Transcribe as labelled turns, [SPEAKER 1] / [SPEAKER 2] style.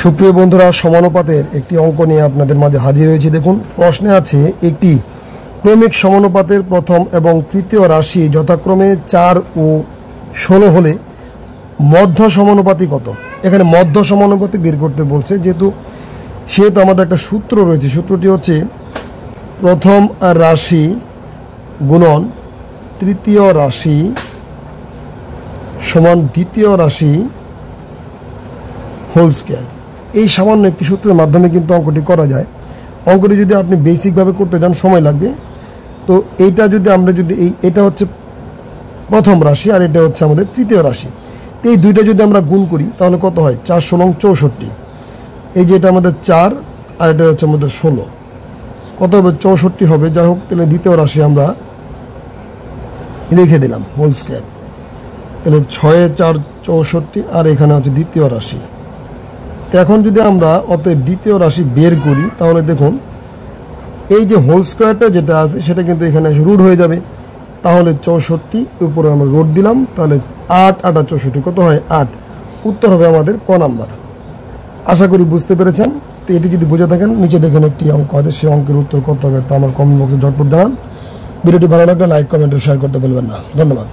[SPEAKER 1] সুপ্রিয় বন্ধুরা, সমানুপাতের একটি অঙ্ক নিয়ে আপনাদের মাঝে হাজির হয়েছি। দেখুন, প্রশ্নে আছে একটি ক্রমিক সমানুপাতের প্রথম এবং তৃতীয় রাশি যথাক্রমে 4 ও 16 হলে মধ্য সমানুপাতি কত। এখানে মধ্য সমানুপাতি বের করতে বলছে। সেহেতু আমাদের একটা সূত্র রয়েছে। সূত্রটি হচ্ছে প্রথম রাশি গুণন তৃতীয় রাশি সমান দ্বিতীয় রাশি হোল স্কয়ার। এই সামান্য একটি সূত্রের মাধ্যমে কিন্তু অঙ্কটি করা যায়। অঙ্কটি যদি আপনি বেসিকভাবে করতে যান সময় লাগবে। তো এইটা যদি আমরা এটা হচ্ছে প্রথম রাশি আর এটা হচ্ছে আমাদের তৃতীয় রাশি। তো এই দুইটা যদি আমরা গুণ করি তাহলে কত হয়? 4 × 64। এই যে এটা আমাদের 4 আর এটা হচ্ছে আমাদের 16, কত হবে? 64 হবে। যাই হোক, তাহলে দ্বিতীয় রাশি আমরা লিখে দিলাম হোল স্কয়ার। তাহলে 6 × 4 = 64 আর এখানে হচ্ছে দ্বিতীয় রাশি। তো এখন যদি আমরা অতএব দ্বিতীয় রাশি বের করি তাহলে দেখুন এই যে হোল স্কয়ারটা যেটা আছে সেটা কিন্তু এখানে রুট হয়ে যাবে। তাহলে 64 উপরে আমরা রুট দিলাম, তাহলে 8 × 8 = 64, কত হয়? 8। উত্তর হবে আমাদের ক নাম্বার। আশা করি বুঝতে পেরেছেন। তো এটি যদি বুঝে থাকেন, নিচে দেখুন একটি অঙ্ক আছে, সেই অঙ্কের উত্তর কত হবে তা আমার কমেন্ট বক্সে ঝটপট জানান। ভিডিওটি ভালো লাগলে লাইক, কমেন্ট ও শেয়ার করতে বলবেন না। ধন্যবাদ।